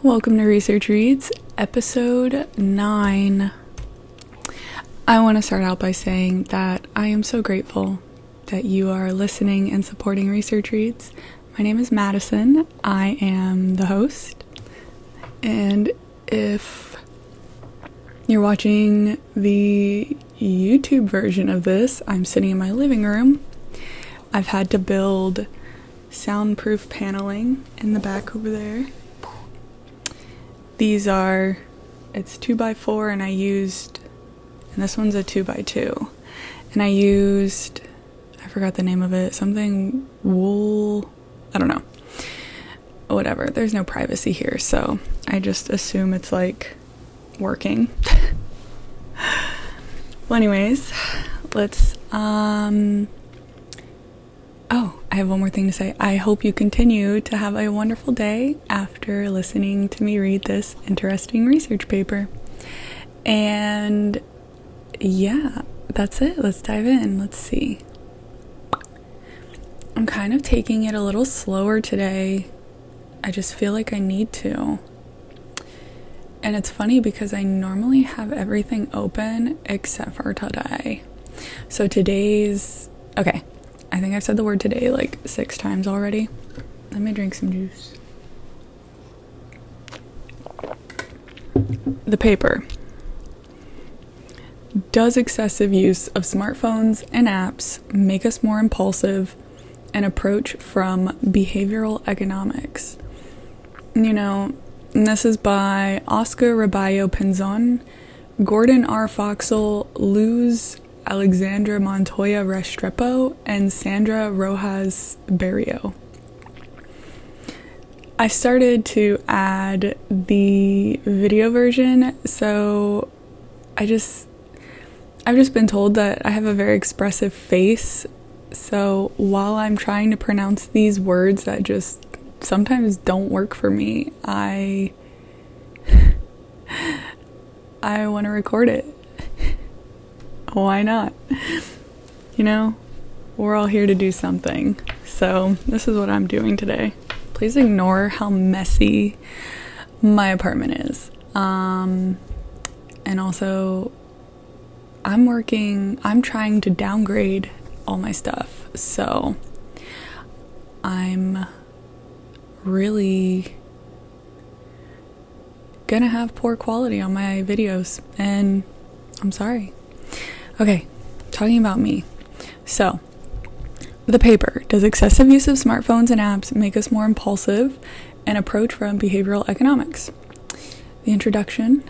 Welcome to Research Reads, episode 9. I want to start out by saying that I am so grateful that you are listening and supporting Research Reads. My name is Madison. I am the host. And if you're watching the YouTube version of this, I'm sitting in my living room. I've had to build soundproof paneling in the back over there. These are, it's 2x4 and this one's a 2x2. And I forgot the name of it, something wool, I don't know. Whatever, there's no privacy here, so I just assume it's like working. Well, anyways, let's, I have one more thing to say. I hope you continue to have a wonderful day after listening to me read this interesting research paper. And yeah, that's it. Let's dive in. Let's see. I'm kind of taking it a little slower today. I just feel like I need to. And it's funny because I normally have everything open except for today. So okay. I think I've said the word today like 6 times already. Let me drink some juice. The paper. Does excessive use of smartphones and apps make us more impulsive? An approach from behavioral economics. And this is by Oscar Raballo Pinzon, Gordon R. Foxall, Luz Alexandra Montoya Restrepo, and Sandra Rojas Barrio. I started to add the video version, so I've just been told that I have a very expressive face, so while I'm trying to pronounce these words that just sometimes don't work for me, I want to record it. Why not? We're all here to do something. So this is what I'm doing today. Please ignore how messy my apartment is. And also, I'm trying to downgrade all my stuff. So I'm really gonna have poor quality on my videos. And I'm sorry. Okay, talking about me. So, the paper. Does excessive use of smartphones and apps make us more impulsive? An approach from behavioral economics. The introduction.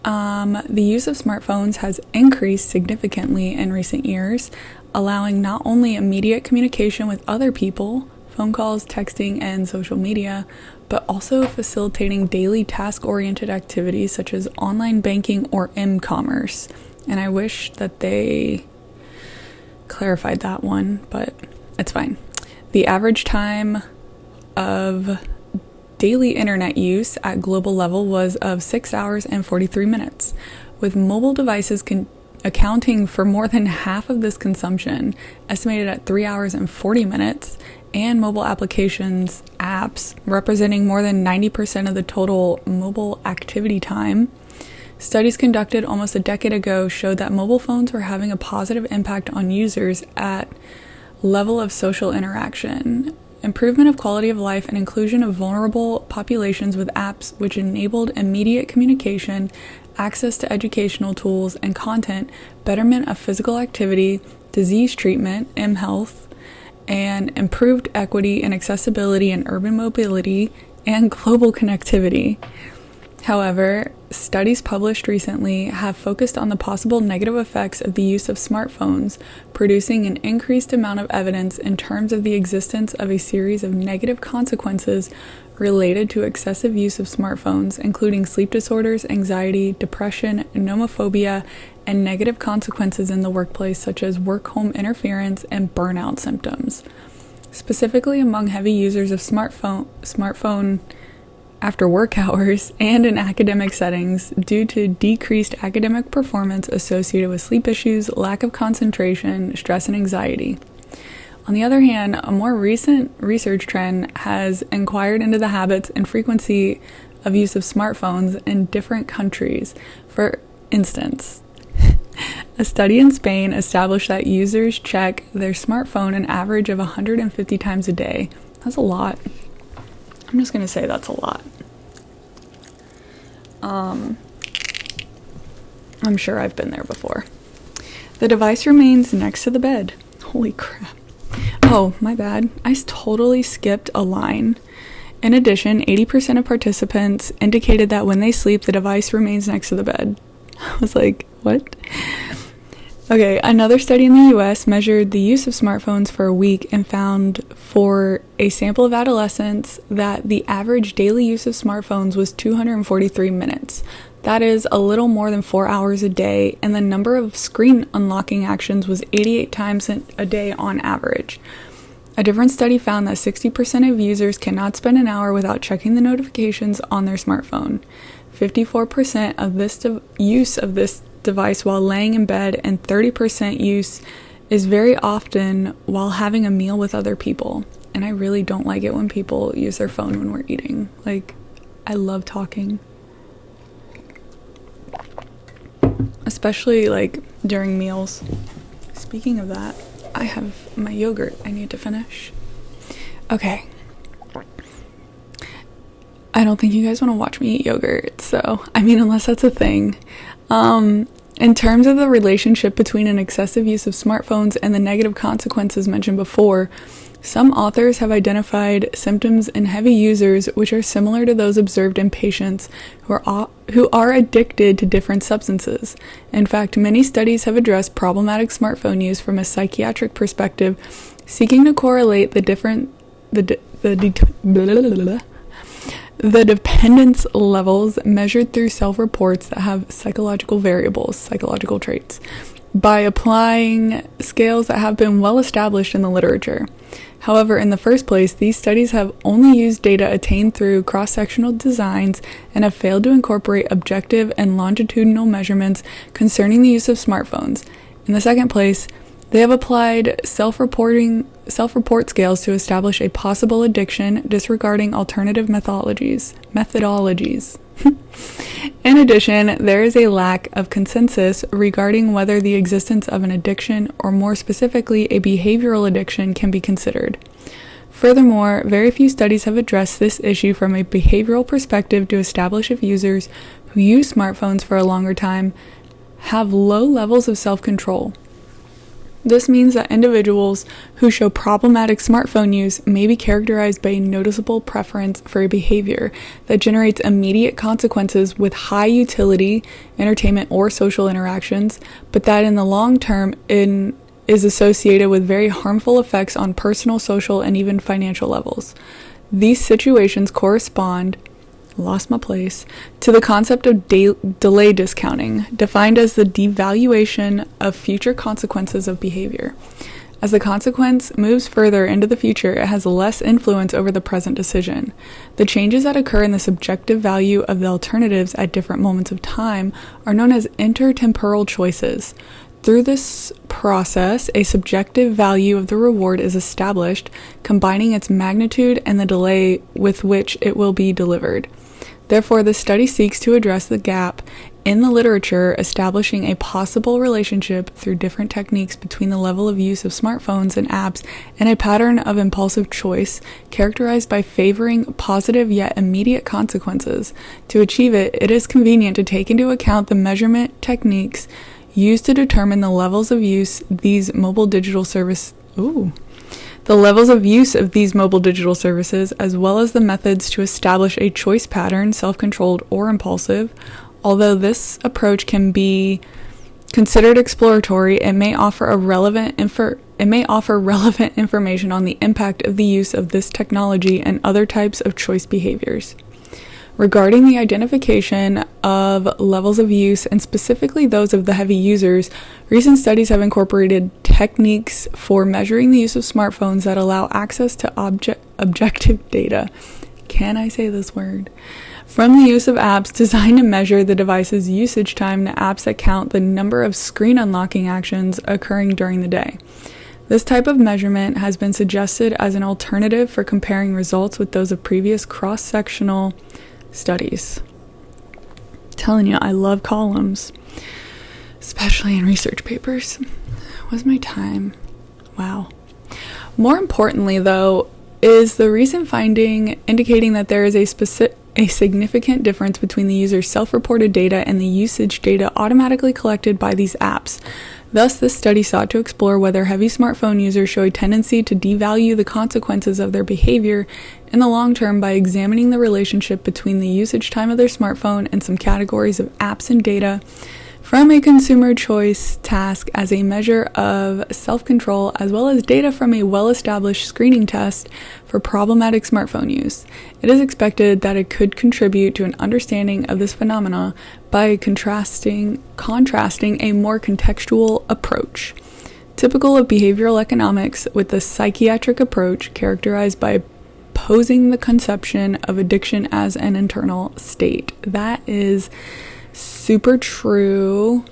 The use of smartphones has increased significantly in recent years, allowing not only immediate communication with other people, phone calls, texting, and social media, but also facilitating daily task-oriented activities such as online banking or m-commerce. And I wish that they clarified that one, but it's fine. The average time of daily internet use at global level was of 6 hours and 43 minutes, with mobile devices accounting for more than half of this consumption, estimated at 3 hours and 40 minutes, and mobile apps representing more than 90% of the total mobile activity time. Studies conducted almost a decade ago showed that mobile phones were having a positive impact on users at level of social interaction, improvement of quality of life, and inclusion of vulnerable populations with apps which enabled immediate communication, access to educational tools and content, betterment of physical activity, disease treatment, m-health, and improved equity and accessibility in urban mobility and global connectivity. However, studies published recently have focused on the possible negative effects of the use of smartphones, producing an increased amount of evidence in terms of the existence of a series of negative consequences related to excessive use of smartphones, including sleep disorders, anxiety, depression, nomophobia, and negative consequences in the workplace such as work-home interference and burnout symptoms. Specifically among heavy users of smartphone after work hours and in academic settings due to decreased academic performance associated with sleep issues, lack of concentration, stress, and anxiety. On the other hand, a more recent research trend has inquired into the habits and frequency of use of smartphones in different countries. For instance, a study in Spain established that users check their smartphone an average of 150 times a day. That's a lot. I'm just going to say that's a lot. I'm sure I've been there before. The device remains next to the bed. Holy crap. Oh, my bad. I totally skipped a line. In addition, 80% of participants indicated that when they sleep, the device remains next to the bed. I was like, what? Okay, another study in the US measured the use of smartphones for a week and found for a sample of adolescents that the average daily use of smartphones was 243 minutes. That is a little more than 4 hours a day, and the number of screen unlocking actions was 88 times a day on average. A different study found that 60% of users cannot spend an hour without checking the notifications on their smartphone. 54% of this use of this device while laying in bed, and 30% use is very often while having a meal with other people. And I really don't like it when people use their phone when we're eating. Like, I love talking. Especially like during meals. Speaking of that, I have my yogurt I need to finish. Okay. I don't think you guys want to watch me eat yogurt, so I mean, unless that's a thing. In terms of the relationship between an excessive use of smartphones and the negative consequences mentioned before, some authors have identified symptoms in heavy users which are similar to those observed in patients who are addicted to different substances. In fact, many studies have addressed problematic smartphone use from a psychiatric perspective, seeking to correlate the dependence levels measured through self-reports that have psychological variables, psychological traits, by applying scales that have been well established in the literature. However, in the first place, these studies have only used data attained through cross-sectional designs and have failed to incorporate objective and longitudinal measurements concerning the use of smartphones. In the second place, they have applied self-report scales to establish a possible addiction, disregarding alternative methodologies. In addition, there is a lack of consensus regarding whether the existence of an addiction, or more specifically, a behavioral addiction, can be considered. Furthermore, very few studies have addressed this issue from a behavioral perspective to establish if users who use smartphones for a longer time have low levels of self-control. This means that individuals who show problematic smartphone use may be characterized by a noticeable preference for a behavior that generates immediate consequences with high utility, entertainment, or social interactions, but that in the long term is associated with very harmful effects on personal, social, and even financial levels. These situations correspond to the concept of delay discounting, defined as the devaluation of future consequences of behavior. As the consequence moves further into the future, it has less influence over the present decision. The changes that occur in the subjective value of the alternatives at different moments of time are known as intertemporal choices. Through this process, a subjective value of the reward is established, combining its magnitude and the delay with which it will be delivered. Therefore, the study seeks to address the gap in the literature, establishing a possible relationship through different techniques between the level of use of smartphones and apps and a pattern of impulsive choice characterized by favoring positive yet immediate consequences. To achieve it, it is convenient to take into account the measurement techniques used to determine the levels of use these mobile digital services, as well as the methods to establish a choice pattern, self-controlled or impulsive. Although this approach can be considered exploratory, it may offer relevant information on the impact of the use of this technology and other types of choice behaviors. Regarding the identification of levels of use, and specifically those of the heavy users, recent studies have incorporated techniques for measuring the use of smartphones that allow access to objective data. Can I say this word? From the use of apps designed to measure the device's usage time to apps that count the number of screen unlocking actions occurring during the day. This type of measurement has been suggested as an alternative for comparing results with those of previous cross-sectional studies. Telling you, I love columns, especially in research papers. What's my time? Wow. More importantly, though, is the recent finding indicating that there is a significant difference between the user's self-reported data and the usage data automatically collected by these apps. Thus, this study sought to explore whether heavy smartphone users show a tendency to devalue the consequences of their behavior in the long term by examining the relationship between the usage time of their smartphone and some categories of apps and data from a consumer choice task as a measure of self-control, as well as data from a well-established screening test for problematic smartphone use. It is expected that it could contribute to an understanding of this phenomena by contrasting a more contextual approach, typical of behavioral economics, with the psychiatric approach characterized by posing the conception of addiction as an internal state. That is super true.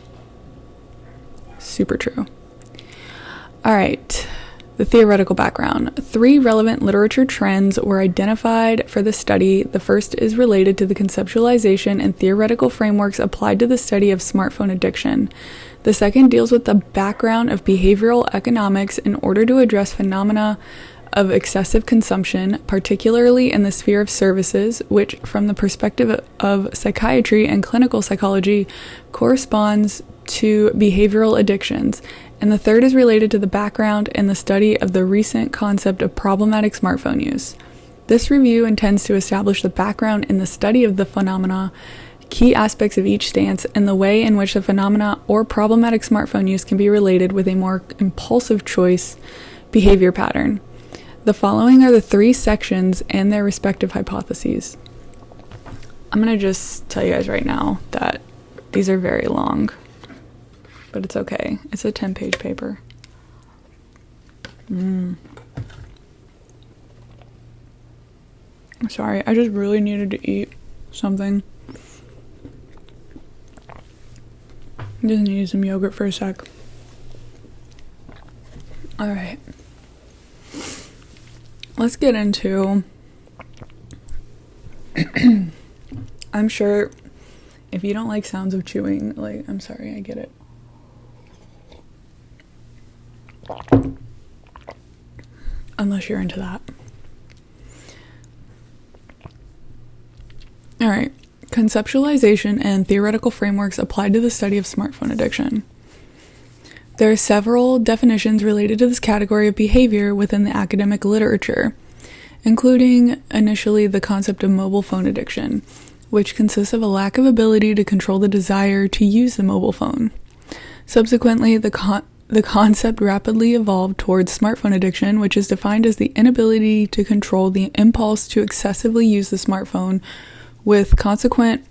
Super true. All right. The theoretical background. 3 relevant literature trends were identified for the study. The first is related to the conceptualization and theoretical frameworks applied to the study of smartphone addiction. The second deals with the background of behavioral economics in order to address phenomena of excessive consumption, particularly in the sphere of services, which, from the perspective of psychiatry and clinical psychology, corresponds to behavioral addictions. And the third is related to the background and the study of the recent concept of problematic smartphone use. This review intends to establish the background in the study of the phenomena, key aspects of each stance, and the way in which the phenomena or problematic smartphone use can be related with a more impulsive choice behavior pattern. The following are the 3 sections and their respective hypotheses. I'm going to just tell you guys right now that these are very long, but it's okay. It's a 10-page paper. I'm sorry, I just really needed to eat something. I just needed some yogurt for a sec. All right. Let's get into, I'm sure if you don't like sounds of chewing, like, I'm sorry, I get it. Unless you're into that. All right. Conceptualization and theoretical frameworks applied to the study of smartphone addiction. There are several definitions related to this category of behavior within the academic literature, including initially the concept of mobile phone addiction, which consists of a lack of ability to control the desire to use the mobile phone. Subsequently, the concept rapidly evolved towards smartphone addiction, which is defined as the inability to control the impulse to excessively use the smartphone, with consequent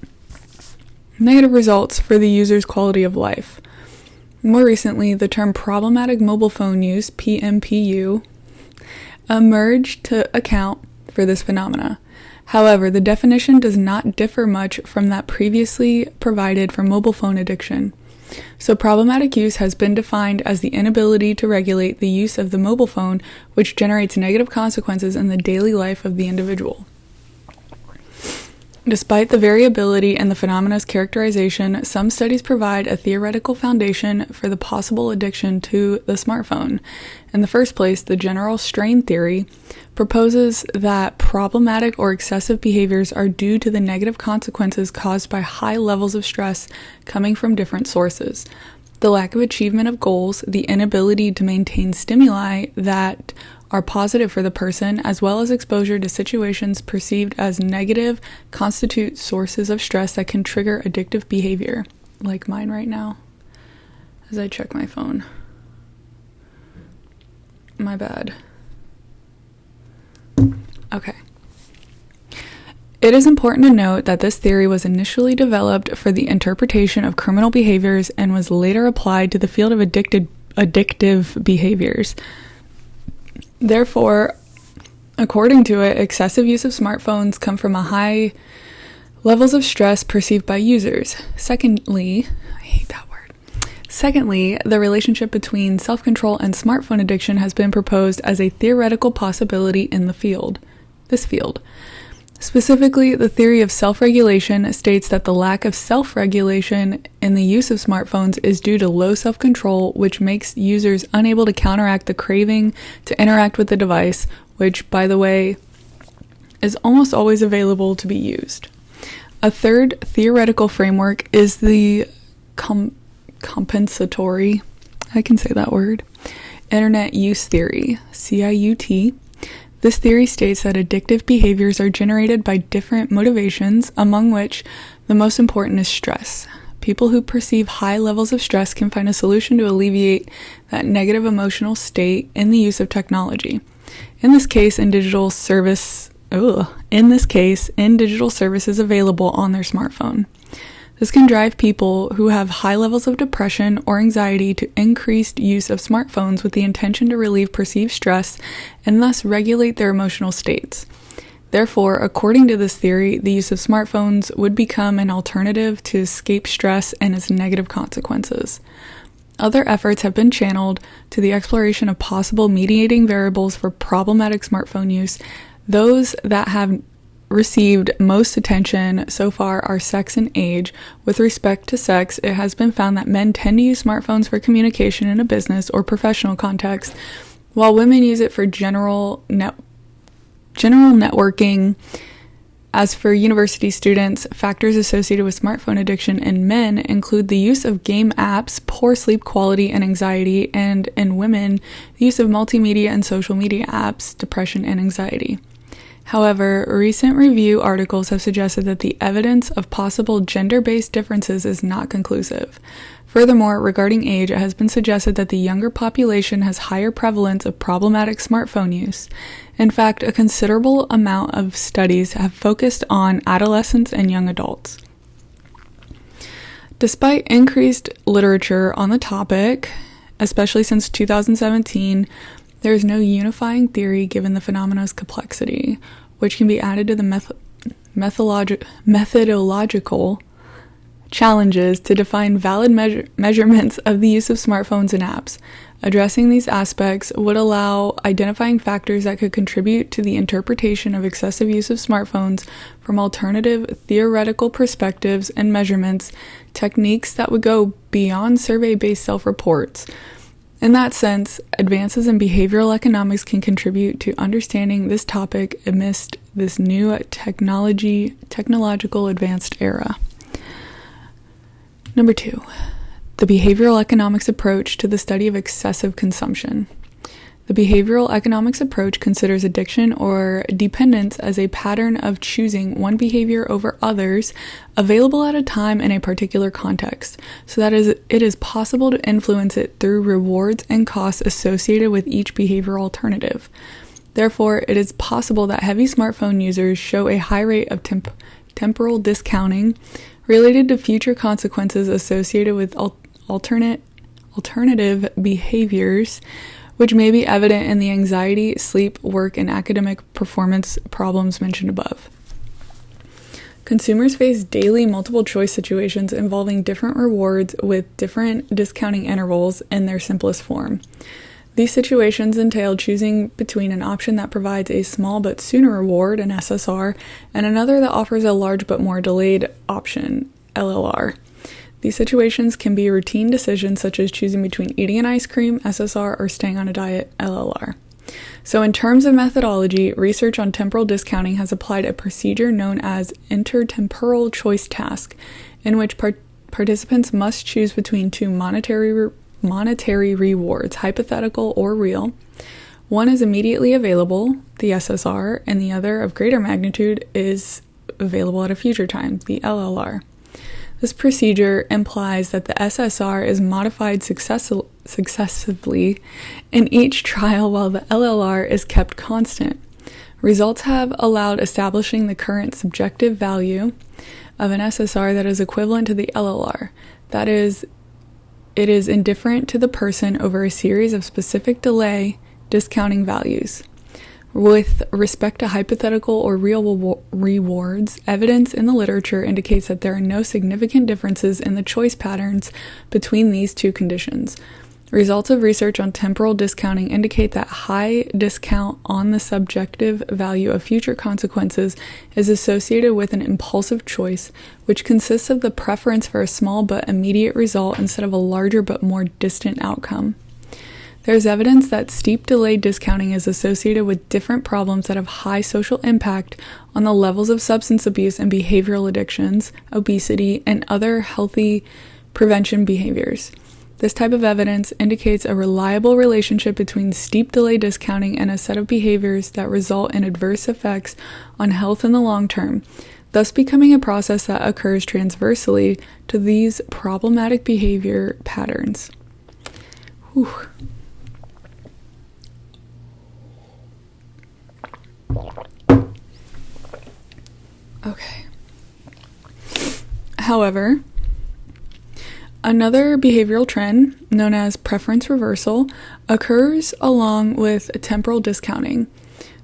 negative results for the user's quality of life. More recently, the term problematic mobile phone use, PMPU, emerged to account for this phenomena. However, the definition does not differ much from that previously provided for mobile phone addiction. So problematic use has been defined as the inability to regulate the use of the mobile phone, which generates negative consequences in the daily life of the individual. Despite the variability in the phenomana's characterization, some studies provide a theoretical foundation for the possible addiction to the smartphone. In the first place, the general strain theory proposes that problematic or excessive behaviors are due to the negative consequences caused by high levels of stress coming from different sources. The lack of achievement of goals, the inability to maintain stimuli that are positive for the person, as well as exposure to situations perceived as negative, constitute sources of stress that can trigger addictive behavior, like mine right now, as I check my phone. My bad. Okay. It is important to note that this theory was initially developed for the interpretation of criminal behaviors and was later applied to the field of addictive behaviors. Therefore, according to it, excessive use of smartphones come from a high levels of stress perceived by users. Secondly, I hate that word. Secondly, the relationship between self-control and smartphone addiction has been proposed as a theoretical possibility in this field. Specifically, the theory of self-regulation states that the lack of self-regulation in the use of smartphones is due to low self-control, which makes users unable to counteract the craving to interact with the device, which, by the way, is almost always available to be used. A third theoretical framework is the compensatory, I can say that word, internet use theory, CIUT. This theory states that addictive behaviors are generated by different motivations, among which the most important is stress. People who perceive high levels of stress can find a solution to alleviate that negative emotional state in the use of technology. In this case, in digital services available on their smartphone. This can drive people who have high levels of depression or anxiety to increased use of smartphones with the intention to relieve perceived stress and thus regulate their emotional states. Therefore, according to this theory, the use of smartphones would become an alternative to escape stress and its negative consequences. Other efforts have been channeled to the exploration of possible mediating variables for problematic smartphone use. Those that have received most attention so far are sex and age. With respect to sex, it has been found that men tend to use smartphones for communication in a business or professional context, while women use it for general networking. As for university students, factors associated with smartphone addiction in men include the use of game apps, poor sleep quality, and anxiety, and in women, the use of multimedia and social media apps, depression, and anxiety. However, recent review articles have suggested that the evidence of possible gender-based differences is not conclusive. Furthermore, regarding age, it has been suggested that the younger population has higher prevalence of problematic smartphone use. In fact, a considerable amount of studies have focused on adolescents and young adults. Despite increased literature on the topic, especially since 2017, there is no unifying theory given the phenomenon's complexity, which can be added to the methodological challenges to define valid measurements of the use of smartphones and apps. Addressing these aspects would allow identifying factors that could contribute to the interpretation of excessive use of smartphones from alternative theoretical perspectives and measurements, techniques that would go beyond survey-based self-reports. In that sense, advances in behavioral economics can contribute to understanding this topic amidst this new technological advanced era. Number 2, the behavioral economics approach to the study of excessive consumption. The behavioral economics approach considers addiction or dependence as a pattern of choosing one behavior over others available at a time in a particular context, so that it is possible to influence it through rewards and costs associated with each behavior alternative. Therefore, it is possible that heavy smartphone users show a high rate of temporal discounting related to future consequences associated with alternative behaviors, which may be evident in the anxiety, sleep, work, and academic performance problems mentioned above. Consumers face daily multiple-choice situations involving different rewards with different discounting intervals in their simplest form. These situations entail choosing between an option that provides a small but sooner reward, an SSR, and another that offers a large but more delayed option, LLR. These situations can be routine decisions such as choosing between eating an ice cream, SSR, or staying on a diet, LLR. So in terms of methodology, research on temporal discounting has applied a procedure known as intertemporal choice task, in which participants must choose between two monetary rewards, hypothetical or real. One is immediately available, the SSR, and the other of greater magnitude is available at a future time, the LLR. This procedure implies that the SSR is modified successively in each trial while the LLR is kept constant. Results have allowed establishing the current subjective value of an SSR that is equivalent to the LLR. That is, it is indifferent to the person over a series of specific delay discounting values. With respect to hypothetical or real rewards, evidence in the literature indicates that there are no significant differences in the choice patterns between these two conditions. Results of research on temporal discounting indicate that high discount on the subjective value of future consequences is associated with an impulsive choice, which consists of the preference for a small but immediate result instead of a larger but more distant outcome. There is evidence that steep delayed discounting is associated with different problems that have high social impact on the levels of substance abuse and behavioral addictions, obesity, and other healthy prevention behaviors. This type of evidence indicates a reliable relationship between steep delay discounting and a set of behaviors that result in adverse effects on health in the long term, thus becoming a process that occurs transversely to these problematic behavior patterns. Whew. Okay. However, another behavioral trend, known as preference reversal, occurs along with temporal discounting.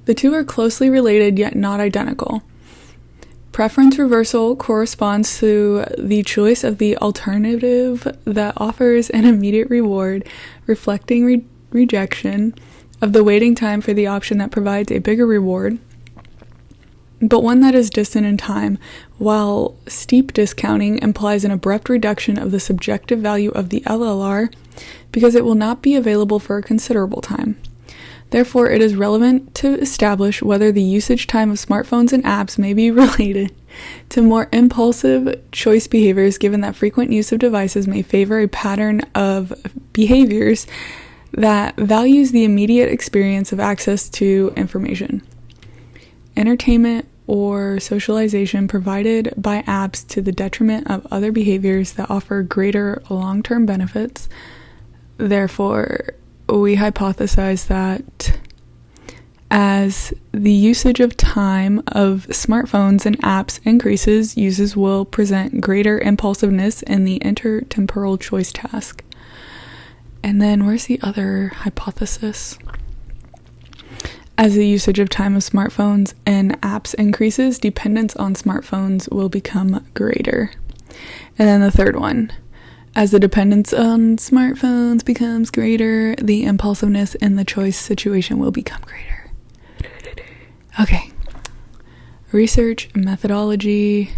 The two are closely related yet not identical. Preference reversal corresponds to the choice of the alternative that offers an immediate reward, reflecting rejection of the waiting time for the option that provides a bigger reward, but one that is distant in time, while steep discounting implies an abrupt reduction of the subjective value of the LLR because it will not be available for a considerable time. Therefore, it is relevant to establish whether the usage time of smartphones and apps may be related to more impulsive choice behaviors, given that frequent use of devices may favor a pattern of behaviors that values the immediate experience of access to information, entertainment, or socialization provided by apps to the detriment of other behaviors that offer greater long-term benefits. Therefore, we hypothesize that as the usage of time of smartphones and apps increases, users will present greater impulsiveness in the intertemporal choice task. And then where's the other hypothesis? As the usage of time of smartphones and apps increases, dependence on smartphones will become greater. And then the third one, as the dependence on smartphones becomes greater, the impulsiveness in the choice situation will become greater. Okay. Research methodology.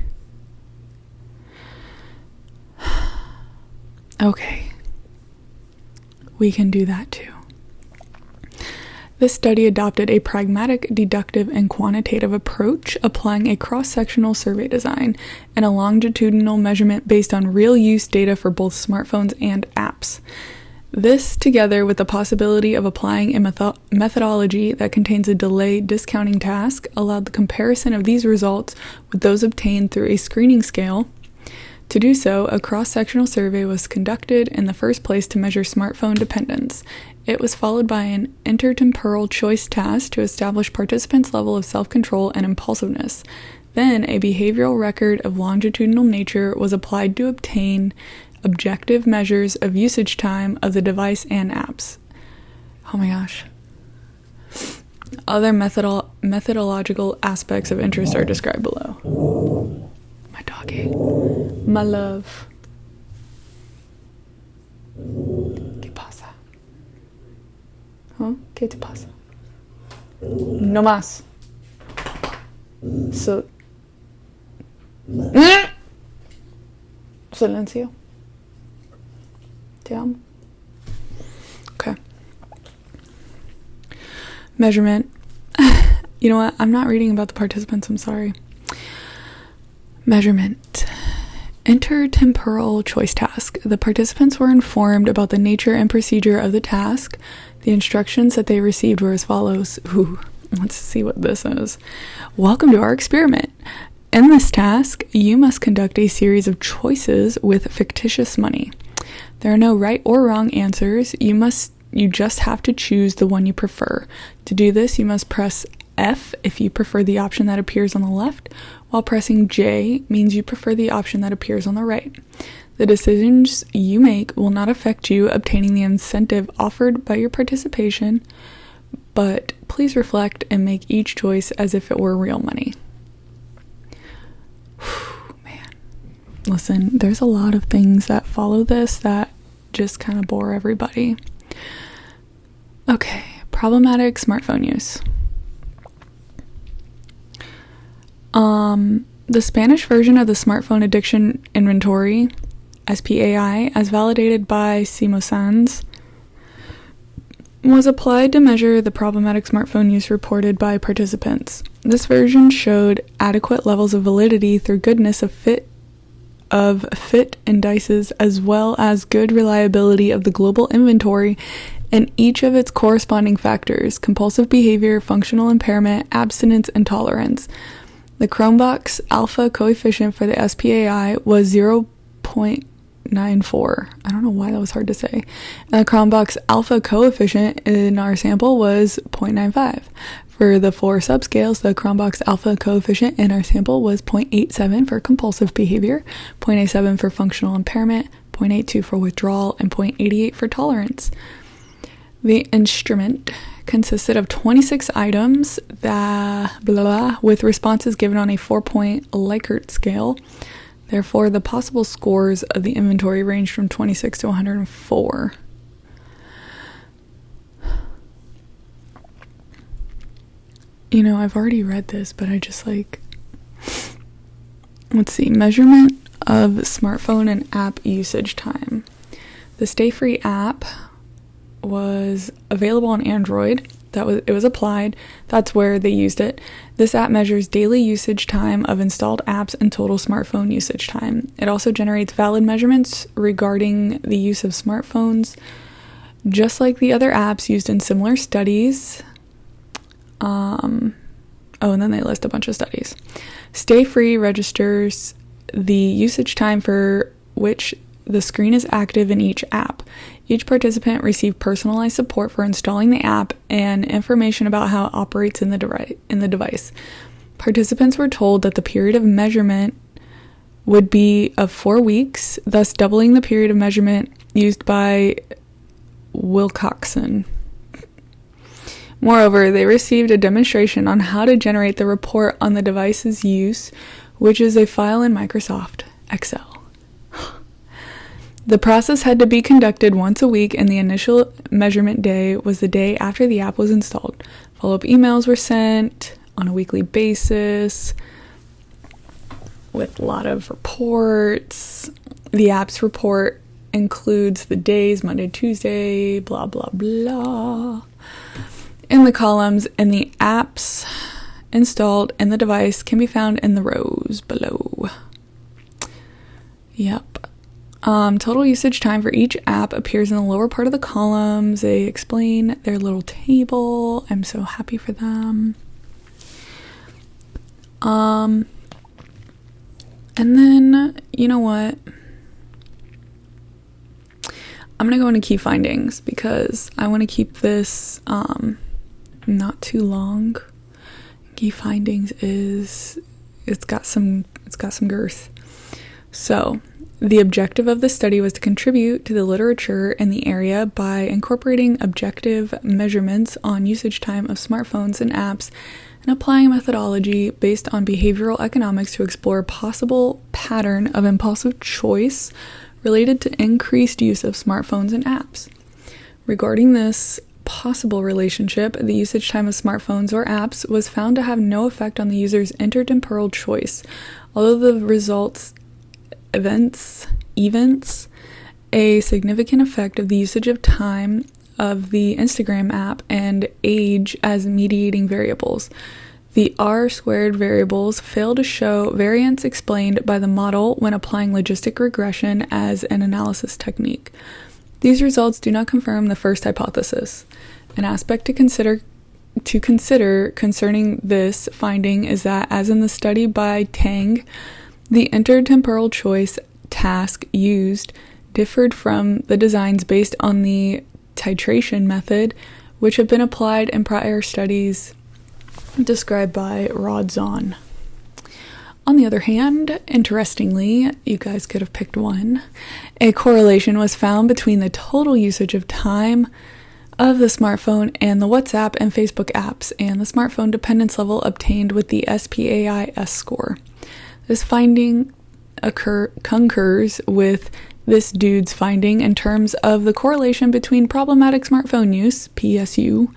Okay. We can do that too. This study adopted a pragmatic, deductive, and quantitative approach, applying a cross-sectional survey design and a longitudinal measurement based on real-use data for both smartphones and apps. This, together with the possibility of applying a methodology that contains a delay discounting task, allowed the comparison of these results with those obtained through a screening scale. To do so, a cross-sectional survey was conducted in the first place to measure smartphone dependence. It was followed by an intertemporal choice task to establish participants' level of self-control and impulsiveness. Then, a behavioral record of longitudinal nature was applied to obtain objective measures of usage time of the device and apps. Oh my gosh. Other methodological aspects of interest are described below. My doggy. My love. ¿Qué pasa? ¿Huh? ¿Qué te pasa? No más. Silencio. Te amo. Okay. Measurement. You know what? I'm not reading about the participants. I'm sorry. Measurement. Intertemporal choice task. The participants were informed about the nature and procedure of the task. The instructions that they received were as follows. Ooh, let's see what this is. Welcome to our experiment. In this task, you must conduct a series of choices with fictitious money. There are no right or wrong answers. You just have to choose the one you prefer. To do this, you must press F if you prefer the option that appears on the left, while pressing J means you prefer the option that appears on the right. The decisions you make will not affect you obtaining the incentive offered by your participation, but please reflect and make each choice as if it were real money. Whew, man. Listen, there's a lot of things that follow this that just kind of bore everybody. Okay, problematic smartphone use. The Spanish version of the Smartphone Addiction Inventory, SPAI, as validated by Simosans, was applied to measure the problematic smartphone use reported by participants. This version showed adequate levels of validity through goodness of fit indices, as well as good reliability of the global inventory and each of its corresponding factors: compulsive behavior, functional impairment, abstinence, and tolerance. The Chromebox alpha coefficient for the SPAI was 0.94. I don't know why that was hard to say. And the Chromebox alpha coefficient in our sample was 0.95. For the 4 subscales, the Chromebox alpha coefficient in our sample was 0.87 for compulsive behavior, 0.87 for functional impairment, 0.82 for withdrawal, and 0.88 for tolerance. The instrument consisted of 26 items with responses given on a 4-point Likert scale. Therefore, the possible scores of the inventory ranged from 26 to 104. You know, I've already read this, but I just let's see. Measurement of smartphone and app usage time. The Stay Free app was available on Android. It was applied. That's where they used it. This app measures daily usage time of installed apps and total smartphone usage time. It also generates valid measurements regarding the use of smartphones, just like the other apps used in similar studies. And then they list a bunch of studies. Stay Free registers the usage time for which the screen is active in each app. Each participant received personalized support for installing the app and information about how it operates in the device. Participants were told that the period of measurement would be of 4 weeks, thus doubling the period of measurement used by Wilcoxon. Moreover, they received a demonstration on how to generate the report on the device's use, which is a file in Microsoft Excel. The process had to be conducted once a week, and the initial measurement day was the day after the app was installed. Follow-up emails were sent on a weekly basis with a lot of reports. The app's report includes the days, Monday, Tuesday, blah, blah, blah, in the columns, and the apps installed in the device can be found in the rows below. Yep. Total usage time for each app appears in the lower part of the columns. They explain their little table. I'm so happy for them. And then, you know what? I'm going to go into key findings because I want to keep this not too long. Key findings is it's got some girth. So, the objective of the study was to contribute to the literature in the area by incorporating objective measurements on usage time of smartphones and apps and applying a methodology based on behavioral economics to explore a possible pattern of impulsive choice related to increased use of smartphones and apps. Regarding this possible relationship, the usage time of smartphones or apps was found to have no effect on the user's intertemporal choice, although the results events a significant effect of the usage of time of the Instagram app and age as mediating variables. The R-squared variables fail to show variance explained by the model when applying logistic regression as an analysis technique. These results do not confirm the first hypothesis. An aspect to consider concerning this finding is that, as in the study by Tang, the intertemporal choice task used differed from the designs based on the titration method, which have been applied in prior studies described by Rodzon. On the other hand, interestingly, you guys could have picked one, a correlation was found between the total usage of time of the smartphone and the WhatsApp and Facebook apps and the smartphone dependence level obtained with the SPAI-S score. This finding concurs with this dude's finding in terms of the correlation between problematic smartphone use, PSU,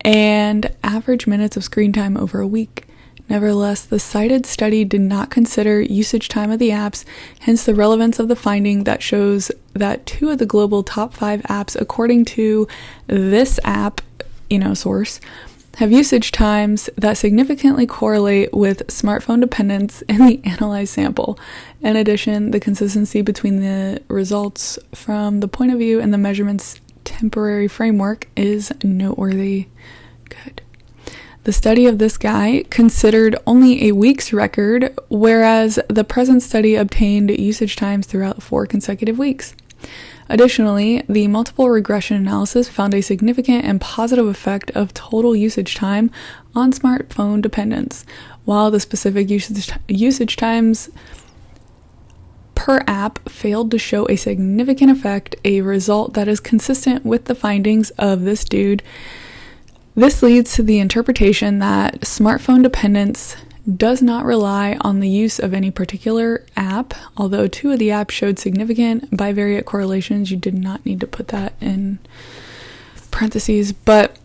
and average minutes of screen time over a week. Nevertheless, the cited study did not consider usage time of the apps, hence the relevance of the finding that shows that 2 of the global top 5 apps, according to this app, source, have usage times that significantly correlate with smartphone dependence in the analyzed sample. In addition, the consistency between the results from the point of view and the measurement's temporary framework is noteworthy. Good. The study of this guy considered only a week's record, whereas the present study obtained usage times throughout 4 consecutive weeks. Additionally, the multiple regression analysis found a significant and positive effect of total usage time on smartphone dependence, while the specific usage times per app failed to show a significant effect, a result that is consistent with the findings of this dude. This leads to the interpretation that smartphone dependence does not rely on the use of any particular app. Although 2 of the apps showed significant bivariate correlations, you did not need to put that in parentheses, but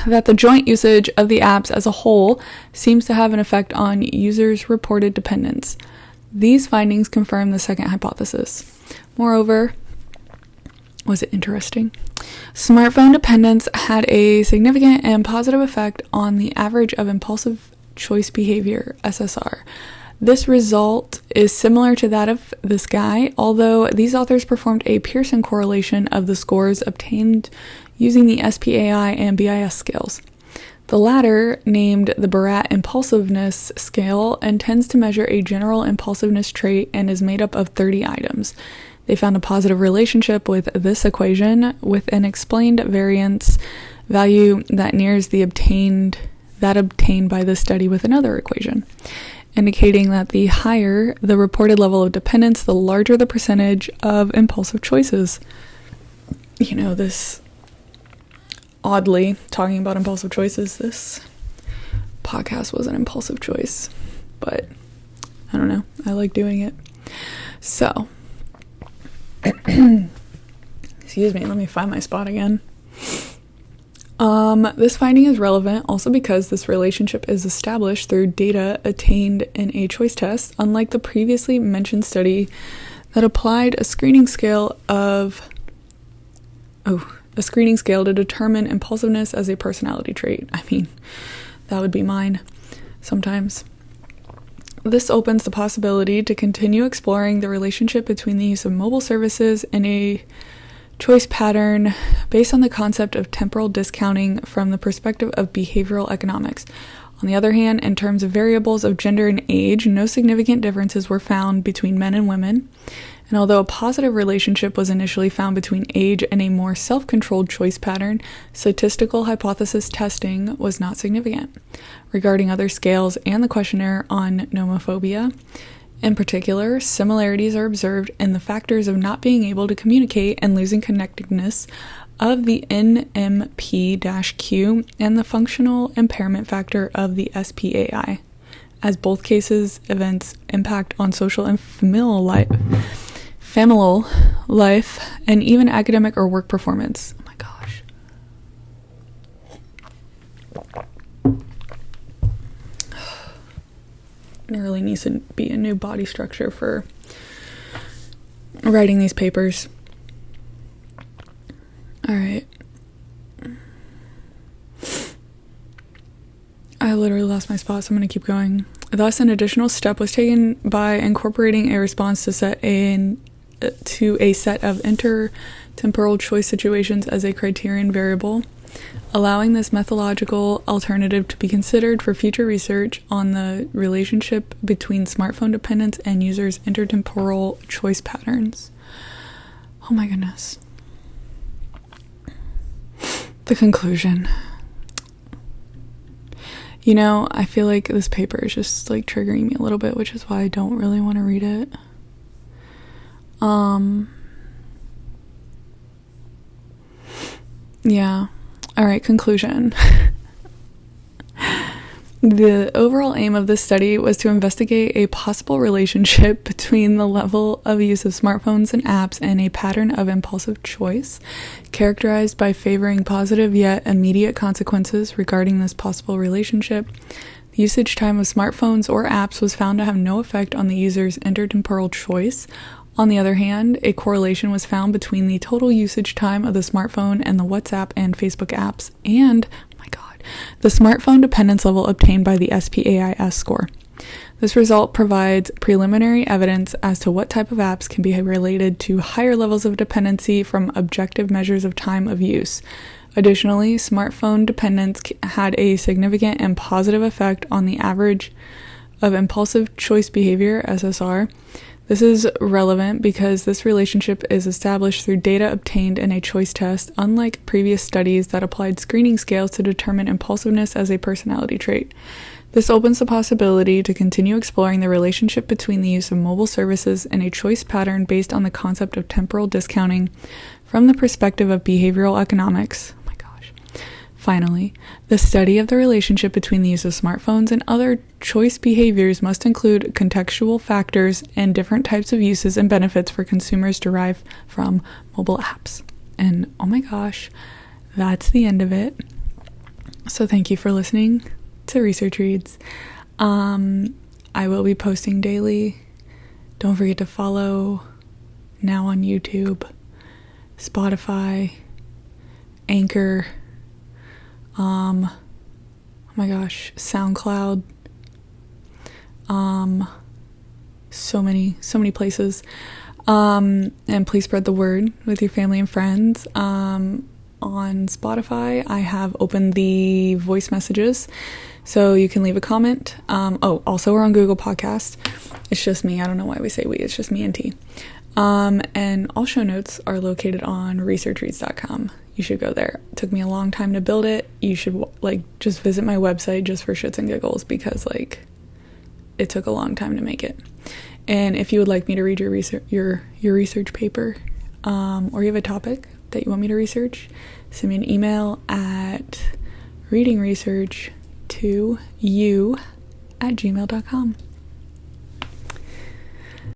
that the joint usage of the apps as a whole seems to have an effect on users' reported dependence. These findings confirm the second hypothesis. Moreover, was it interesting? Smartphone dependence had a significant and positive effect on the average of impulsive choice behavior, SSR. This result is similar to that of this guy, although these authors performed a Pearson correlation of the scores obtained using the SPAI and BIS scales. The latter, named the Barat Impulsiveness Scale, intends to measure a general impulsiveness trait and is made up of 30 items. They found a positive relationship with this equation, with an explained variance value that nears the obtained by this study with another equation, indicating that the higher the reported level of dependence, the larger the percentage of impulsive choices. This, oddly, talking about impulsive choices, this podcast was an impulsive choice, but I don't know, I like doing it. So, excuse me, let me find my spot again. This finding is relevant also because this relationship is established through data attained in a choice test, unlike the previously mentioned study that applied a screening scale to determine impulsiveness as a personality trait. I mean, that would be mine sometimes. This opens the possibility to continue exploring the relationship between the use of mobile services and a choice pattern based on the concept of temporal discounting from the perspective of behavioral economics. On the other hand, in terms of variables of gender and age, no significant differences were found between men and women. And although a positive relationship was initially found between age and a more self-controlled choice pattern, statistical hypothesis testing was not significant. Regarding other scales and the questionnaire on nomophobia, in particular, similarities are observed in the factors of not being able to communicate and losing connectedness of the NMP-Q and the functional impairment factor of the SPAI, as both cases events impact on social and familial life, and even academic or work performance. Oh my gosh. There really needs to be a new body structure for writing these papers. All right. I literally lost my spot, so I'm going to keep going. Thus, an additional step was taken by incorporating a response to a set of intertemporal choice situations as a criterion variable, allowing this methodological alternative to be considered for future research on the relationship between smartphone dependence and users' intertemporal choice patterns. Oh my goodness. The conclusion. I feel like this paper is just triggering me a little bit, which is why I don't really want to read it. Yeah. All right, conclusion. The overall aim of this study was to investigate a possible relationship between the level of use of smartphones and apps and a pattern of impulsive choice, characterized by favoring positive yet immediate consequences regarding this possible relationship. The usage time of smartphones or apps was found to have no effect on the user's intertemporal choice. On the other hand, a correlation was found between the total usage time of the smartphone and the WhatsApp and Facebook apps, and the smartphone dependence level obtained by the SPAIS score. This result provides preliminary evidence as to what type of apps can be related to higher levels of dependency from objective measures of time of use. Additionally, smartphone dependence had a significant and positive effect on the average of impulsive choice behavior, SSR. This is relevant because this relationship is established through data obtained in a choice test, unlike previous studies that applied screening scales to determine impulsiveness as a personality trait. This opens the possibility to continue exploring the relationship between the use of mobile services and a choice pattern based on the concept of temporal discounting from the perspective of behavioral economics. Finally, the study of the relationship between the use of smartphones and other choice behaviors must include contextual factors and different types of uses and benefits for consumers derived from mobile apps. And oh my gosh, that's the end of it. So thank you for listening to Research Reads. I will be posting daily. Don't forget to follow now on YouTube, Spotify, Anchor, oh my gosh, SoundCloud, so many places, and please spread the word with your family and friends. On Spotify, I have opened the voice messages, so you can leave a comment. Also we're on Google Podcast. It's just me. I don't know why we say we. It's just me and T. And all show notes are located on researchreads.com. You should go there. It took me a long time to build it. You should just visit my website just for shits and giggles because it took a long time to make it. And if you would like me to read your research paper, or you have a topic that you want me to research, send me an email at readingresearch2u@gmail.com.